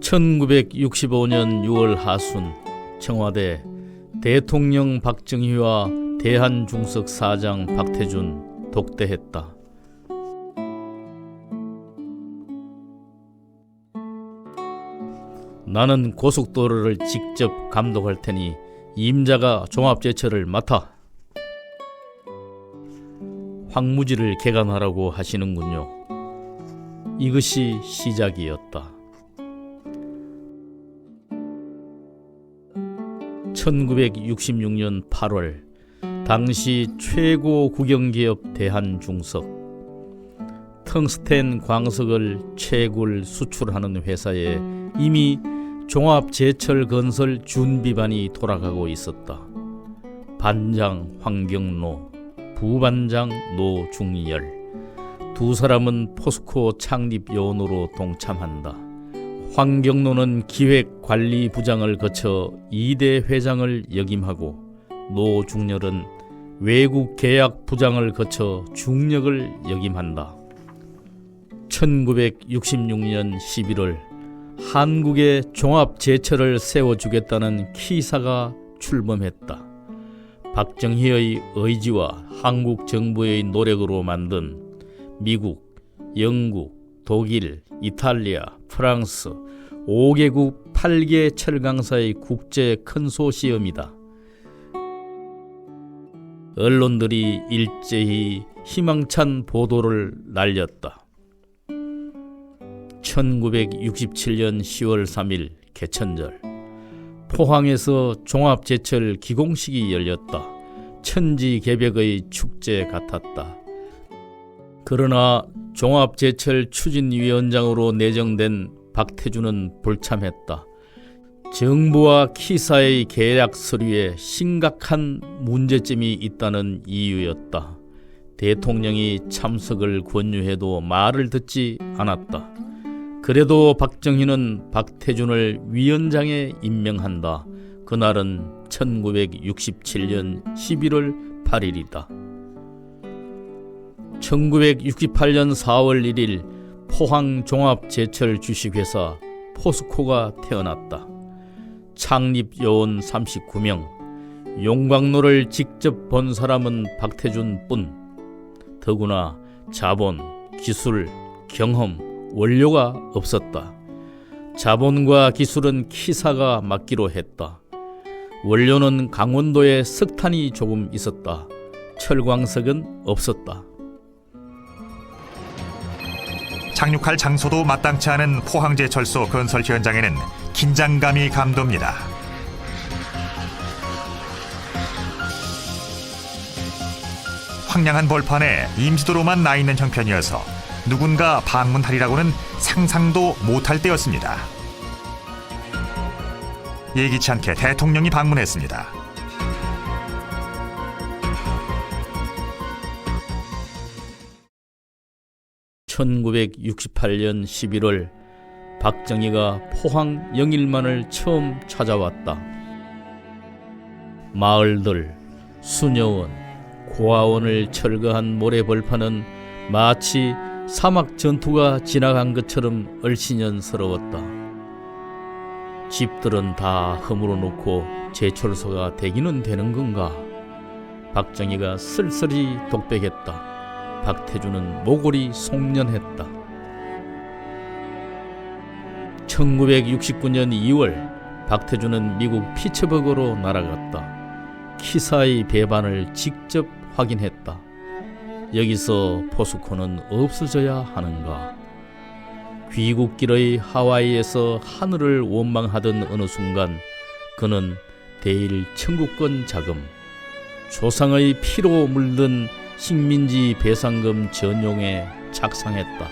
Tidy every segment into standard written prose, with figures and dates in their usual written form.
1965년 6월 하순 청와대 대통령 박정희와 대한중석 사장 박태준 독대했다. 나는 고속도로를 직접 감독할 테니 임자가 종합제철을 맡아. 황무지를 개간하라고 하시는군요. 이것이 시작이었다. 1966년 8월 당시 최고 국영기업 대한중석, 텅스텐 광석을 채굴 수출하는 회사에 이미 종합제철 건설 준비반이 돌아가고 있었다. 반장 황경로, 부반장 노중열, 두 사람은 포스코 창립 요원으로 동참한다. 황경로는 기획관리부장을 거쳐 2대 회장을 역임하고 노중열은 외국계약부장을 거쳐 중역을 역임한다. 1966년 11월 한국에 종합제철을 세워주겠다는 키사가 출범했다. 박정희의 의지와 한국 정부의 노력으로 만든 미국, 영국, 독일, 이탈리아, 프랑스 5개국 8개 철강사의 국제 컨소시엄이다. 언론들이 일제히 희망찬 보도를 날렸다. 1967년 10월 3일 개천절, 포항에서 종합제철 기공식이 열렸다. 천지개벽의 축제 같았다. 그러나 종합제철 추진위원장으로 내정된 박태준은 불참했다. 정부와 키사의 계약 서류에 심각한 문제점이 있다는 이유였다. 대통령이 참석을 권유해도 말을 듣지 않았다. 그래도 박정희는 박태준을 위원장에 임명한다. 그날은 1967년 11월 8일이다. 1968년 4월 1일 포항종합제철 주식회사 포스코가 태어났다. 창립요원 39명, 용광로를 직접 본 사람은 박태준뿐. 더구나 자본, 기술, 경험, 원료가 없었다. 자본과 기술은 키사가 맡기로 했다. 원료는 강원도에 석탄이 조금 있었다. 철광석은 없었다. 착륙할 장소도 마땅치 않은 포항제철소 건설 현장에는 긴장감이 감돕니다. 황량한 벌판에 임시도로만 나 있는 형편이어서 누군가 방문하리라고는 상상도 못할 때였습니다. 예기치 않게 대통령이 방문했습니다. (1968년 11월) 박정희가 포항 영일만을 처음 찾아왔다. 마을들, 수녀원, 고아원을 철거한 모래벌판은 마치 사막 전투가 지나간 것처럼 얼씬연스러웠다. 집들은 다 허물어 놓고 제철소가 되기는 되는 건가? 박정희가 쓸쓸히 독백했다. 박태준은 모골이 송년했다. 1969년 2월 박태준은 미국 피츠버그로 날아갔다. 키사의 배반을 직접 확인했다. 여기서 포스코는 없어져야 하는가? 귀국길의 하와이에서 하늘을 원망하던 어느 순간 그는 대일 청구권 자금, 조상의 피로 물든 식민지 배상금 전용에 착상했다.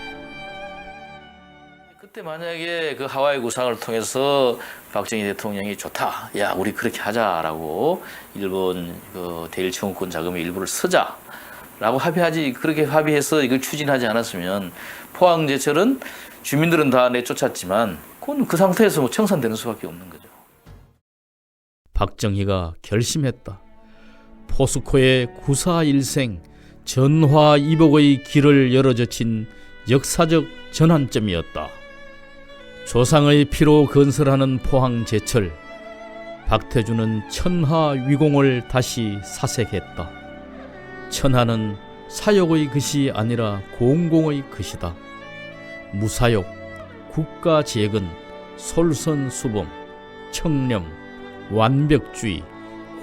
그때 만약에 그 하와이 구상을 통해서 박정희 대통령이 좋다, 야 우리 그렇게 하자라고 일본 그 대일 청구권 자금의 일부를 쓰자라고 합의하지, 그렇게 합의해서 이걸 추진하지 않았으면 포항제철은 주민들은 다 내쫓았지만 그건 그 상태에서 뭐 청산되는 수밖에 없는 거죠. 박정희가 결심했다. 포스코의 구사일생 전화이복의 길을 열어젖힌 역사적 전환점이었다. 조상의 피로 건설하는 포항제철. 박태준은 천하 위공을 다시 사색했다. 천하는 사욕의 것이 아니라 공공의 것이다. 무사욕, 국가재건, 솔선수범, 청렴, 완벽주의,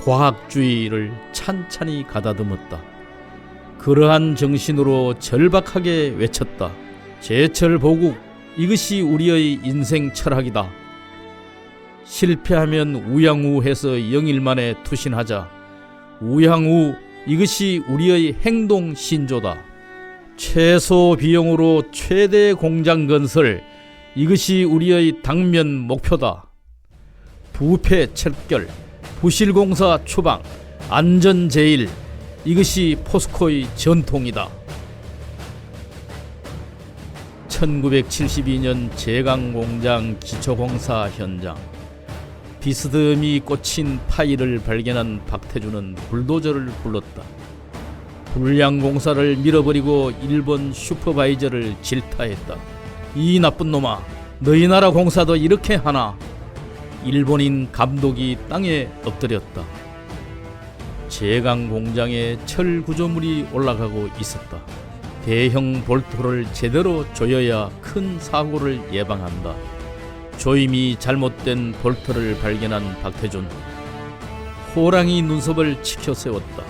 과학주의를 찬찬히 가다듬었다. 그러한 정신으로 절박하게 외쳤다. 제철보국, 이것이 우리의 인생 철학이다. 실패하면 우양우해서 영일만에 투신하자. 우양우, 이것이 우리의 행동 신조다. 최소 비용으로 최대 공장 건설, 이것이 우리의 당면 목표다. 부패 척결, 부실공사 추방, 안전제일, 이것이 포스코의 전통이다. 1972년 제강공장 기초공사 현장. 비스듬히 꽂힌 파일을 발견한 박태준은 불도저를 불렀다. 불량공사를 밀어버리고 일본 슈퍼바이저를 질타했다. 이 나쁜 놈아, 너희 나라 공사도 이렇게 하나? 일본인 감독이 땅에 엎드렸다. 제강공장에 철 구조물이 올라가고 있었다. 대형 볼트를 제대로 조여야 큰 사고를 예방한다. 조임이 잘못된 볼트를 발견한 박태준. 호랑이 눈썹을 치켜 세웠다.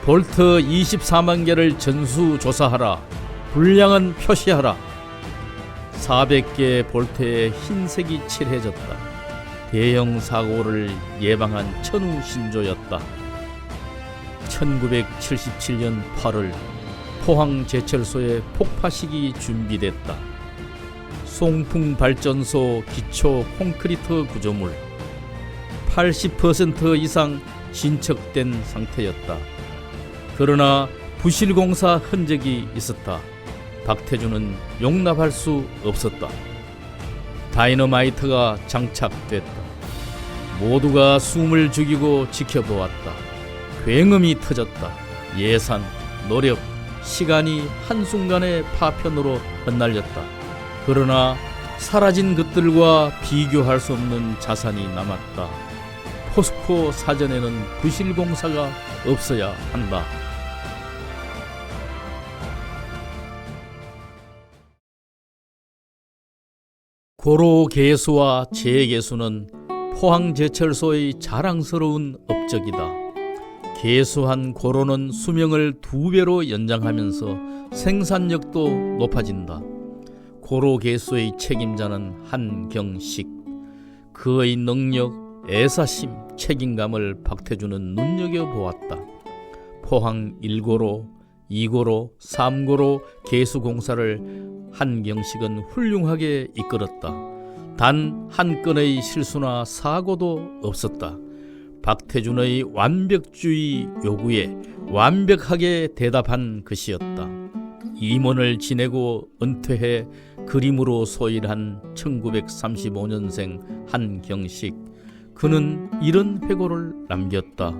볼트 24만 개를 전수조사하라. 불량은 표시하라. 400개 볼트에 흰색이 칠해졌다. 대형 사고를 예방한 천우신조였다. 1977년 8월 포항제철소에 폭파식이 준비됐다. 송풍발전소 기초 콘크리트 구조물 80% 이상 진척된 상태였다. 그러나 부실공사 흔적이 있었다. 박태준은 용납할 수 없었다. 다이너마이트가 장착됐다. 모두가 숨을 죽이고 지켜보았다. 굉음이 터졌다. 예산, 노력, 시간이 한순간의 파편으로 흩날렸다. 그러나 사라진 것들과 비교할 수 없는 자산이 남았다. 포스코 사전에는 부실공사가 없어야 한다. 고로개수와 재개수는 포항제철소의 자랑스러운 업적이다. 개수한 고로는 수명을 2배로 연장하면서 생산력도 높아진다. 고로개수의 책임자는 한경식. 그의 능력, 애사심, 책임감을 박태준은 눈여겨보았다. 포항 1고로, 2고로, 3고로 개수공사를 한경식은 훌륭하게 이끌었다. 단 한 건의 실수나 사고도 없었다. 박태준의 완벽주의 요구에 완벽하게 대답한 것이었다. 임원을 지내고 은퇴해 그림으로 소일한 1935년생 한경식. 그는 이런 회고를 남겼다.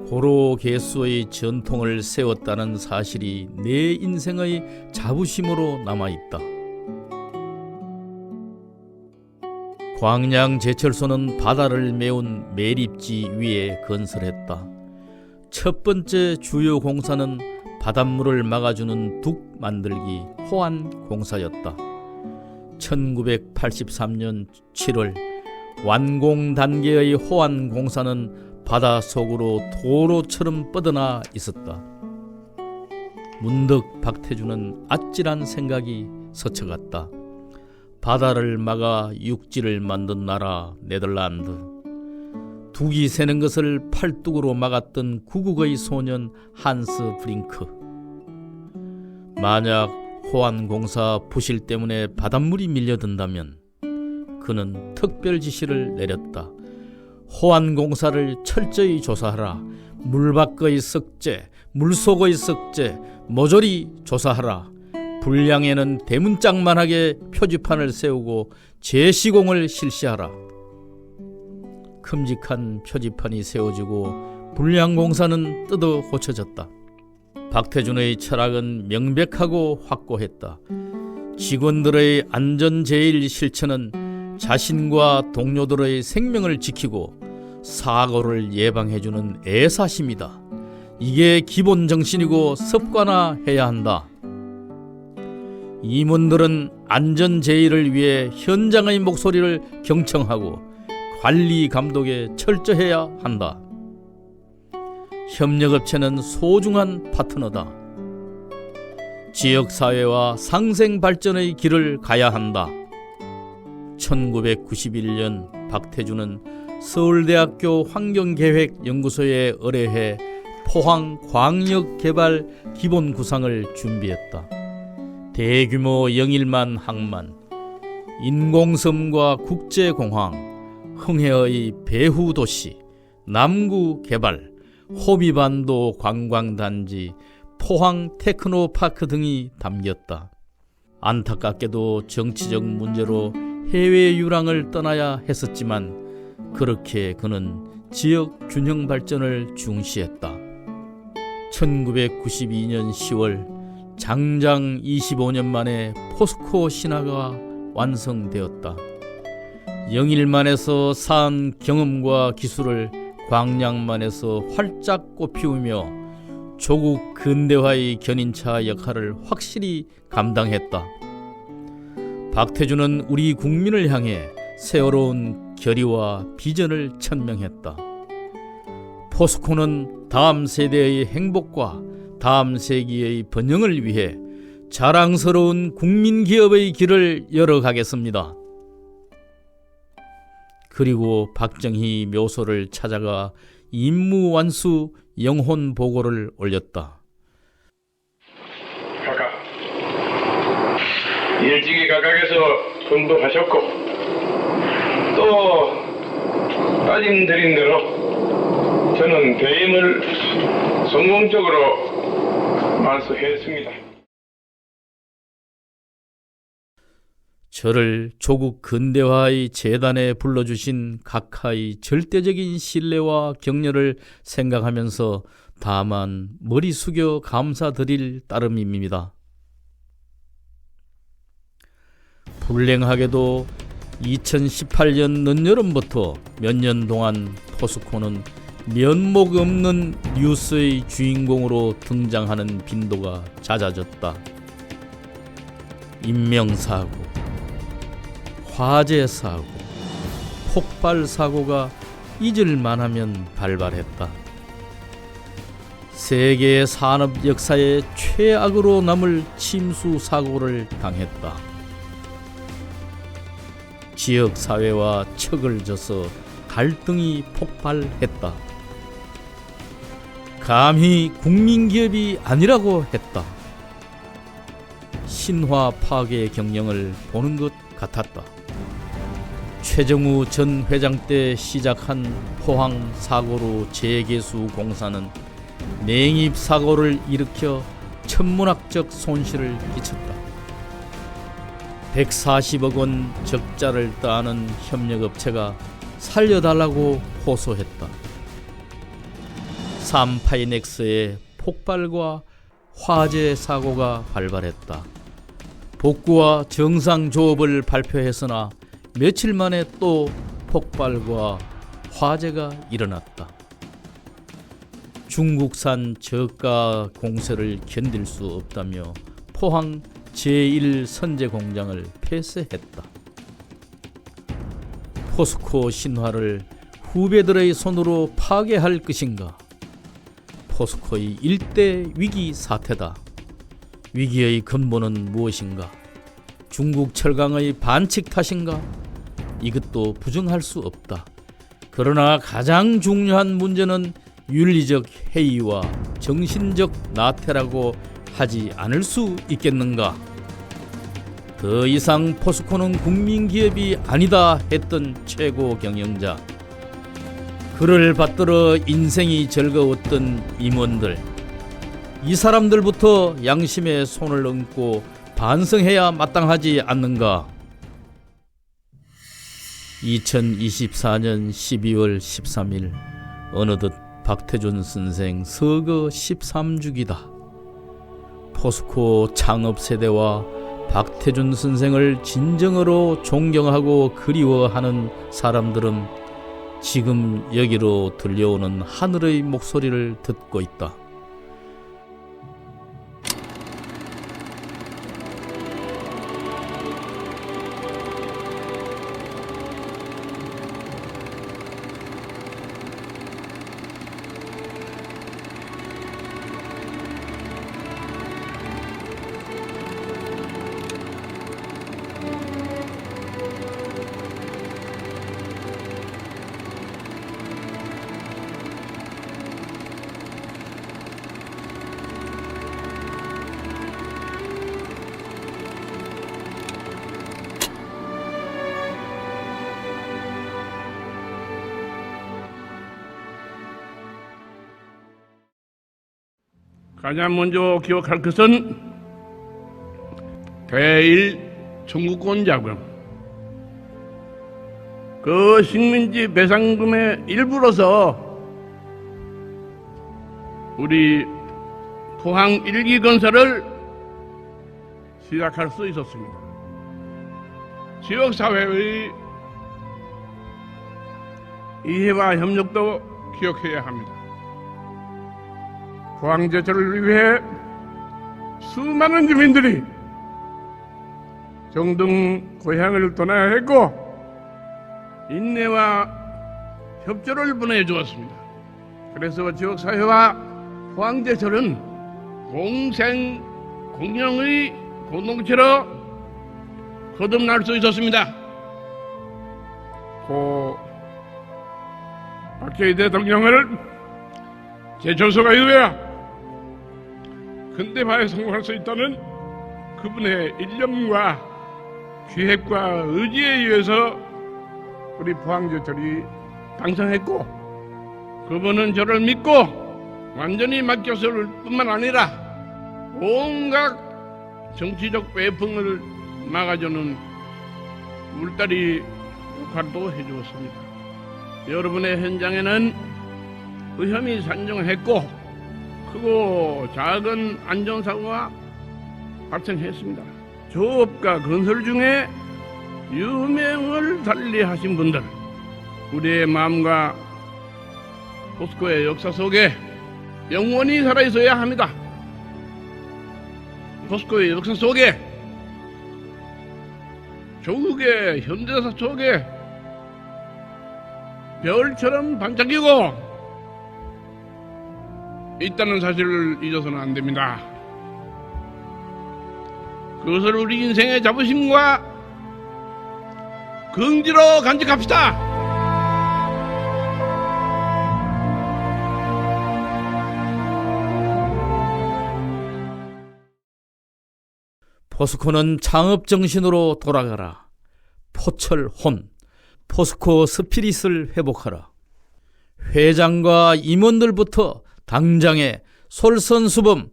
고로개수의 전통을 세웠다는 사실이 내 인생의 자부심으로 남아있다. 광양제철소는 바다를 메운 매립지 위에 건설했다. 첫 번째 주요 공사는 바닷물을 막아주는 둑 만들기 호안 공사였다. 1983년 7월 완공 단계의 호안 공사는 바다 속으로 도로처럼 뻗어나 있었다. 문득 박태준은 아찔한 생각이 스쳐갔다. 바다를 막아 육지를 만든 나라 네덜란드. 둑이 새는 것을 팔뚝으로 막았던 구국의 소년 한스 브링크. 만약 호안공사 부실 때문에 바닷물이 밀려든다면 그는 특별 지시를 내렸다. 호안공사를 철저히 조사하라. 물밖의 썩재, 물속의 썩재 모조리 조사하라. 불량에는 대문짝만하게 표지판을 세우고 재시공을 실시하라. 큼직한 표지판이 세워지고 불량공사는 뜯어 고쳐졌다. 박태준의 철학은 명백하고 확고했다. 직원들의 안전제일 실천은 자신과 동료들의 생명을 지키고 사고를 예방해주는 애사심이다. 이게 기본 정신이고 습관화해야 한다. 임원들은 안전제일을 위해 현장의 목소리를 경청하고 관리 감독에 철저해야 한다. 협력업체는 소중한 파트너다. 지역사회와 상생발전의 길을 가야 한다. 1991년 박태주는 서울대학교 환경계획연구소에 의뢰해 포항광역개발 기본구상을 준비했다. 대규모 영일만 항만, 인공섬과 국제공항, 흥해의 배후도시, 남구개발, 호비반도 관광단지, 포항 테크노파크 등이 담겼다. 안타깝게도 정치적 문제로 해외 유랑을 떠나야 했었지만 그렇게 그는 지역 균형 발전을 중시했다. 1992년 10월 장장 25년 만에 포스코 신화가 완성되었다. 영일만에서 쌓은 경험과 기술을 광양만에서 활짝 꽃피우며 조국 근대화의 견인차 역할을 확실히 감당했다. 박태주는 우리 국민을 향해 새로운 결의와 비전을 천명했다. 포스코는 다음 세대의 행복과 다음 세기의 번영을 위해 자랑스러운 국민기업의 길을 열어가겠습니다. 그리고 박정희 묘소를 찾아가 임무완수 영혼보고를 올렸다. 각각 일찍이 각각에서 분부하셨고 또 따님드린 대로 저는 배임을 성공적으로 완수했습니다. 저를 조국 근대화의 재단에 불러주신 각하의 절대적인 신뢰와 격려를 생각하면서 다만 머리 숙여 감사드릴 따름입니다. 불행하게도 2018년 늦여름부터 몇 년 동안 포스코는 면목 없는 뉴스의 주인공으로 등장하는 빈도가 잦아졌다. 인명사고, 화재사고, 폭발사고가 잊을만하면 발발했다. 세계 산업 역사의 최악으로 남을 침수사고를 당했다. 지역사회와 척을 져서 갈등이 폭발했다. 감히 국민기업이 아니라고 했다. 신화 파괴 경영을 보는 것 같았다. 최정우 전 회장 때 시작한 포항 사고로 재개수 공사는 냉입 사고를 일으켜 천문학적 손실을 끼쳤다. 140억 원 적자를 따는 협력업체가 살려달라고 호소했다. 삼파이넥스의 폭발과 화재 사고가 발발했다. 복구와 정상 조업을 발표했으나 며칠 만에 또 폭발과 화재가 일어났다. 중국산 저가 공세를 견딜 수 없다며 포항 제1선제 공장을 폐쇄했다. 포스코 신화를 후배들의 손으로 파괴할 것인가? 포스코의 일대 위기 사태다. 위기의 근본은 무엇인가? 중국 철강의 반칙 탓인가? 이것도 부정할 수 없다. 그러나 가장 중요한 문제는 윤리적 해이와 정신적 나태라고 하지 않을 수 있겠는가? 더 이상 포스코는 국민기업이 아니다 했던 최고 경영자, 그를 받들어 인생이 즐거웠던 임원들, 이 사람들부터 양심의 손을 얹고 반성해야 마땅하지 않는가? 2024년 12월 13일 어느덧 박태준 선생 서거 13주기다. 포스코 창업 세대와 박태준 선생을 진정으로 존경하고 그리워하는 사람들은 지금 여기로 들려오는 하늘의 목소리를 듣고 있다. 가장 먼저 기억할 것은 대일 청구권 자금, 그 식민지 배상금의 일부로서 우리 포항 1기 건설을 시작할 수 있었습니다. 지역사회의 이해와 협력도 기억해야 합니다. 포항제철을 위해 수많은 주민들이 정등 고향을 떠나야 했고 인내와 협조를 보내주었습니다. 그래서 지역사회와 포항제철은 공생 공영의 공동체로 거듭날 수 있었습니다. 고 박정희 대통령을 제철소가 이루어야 근대화에 성공할 수 있다는 그분의 일념과 기획과 의지에 의해서 우리 포항제철이 당선했고, 그분은 저를 믿고 완전히 맡겼을 뿐만 아니라 온갖 정치적 외풍을 막아주는 울다리 역할도 해주었습니다. 여러분의 현장에는 위험이 산정했고 크고 작은 안전사고가 발생했습니다. 조업과 건설 중에 유명을 달리하신 분들, 우리의 마음과 포스코의 역사 속에 영원히 살아있어야 합니다. 포스코의 역사 속에, 조국의 현대사 속에 별처럼 반짝이고 있다는 사실을 잊어서는 안 됩니다. 그것을 우리 인생의 자부심과 긍지로 간직합시다. 포스코는 창업 정신으로 돌아가라. 포철혼, 포스코 스피릿을 회복하라. 회장과 임원들부터 당장에 솔선수범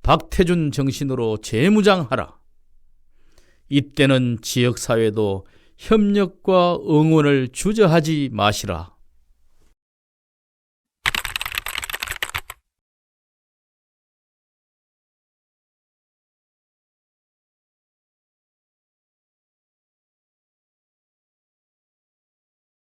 박태준 정신으로 재무장하라. 이때는 지역사회도 협력과 응원을 주저하지 마시라.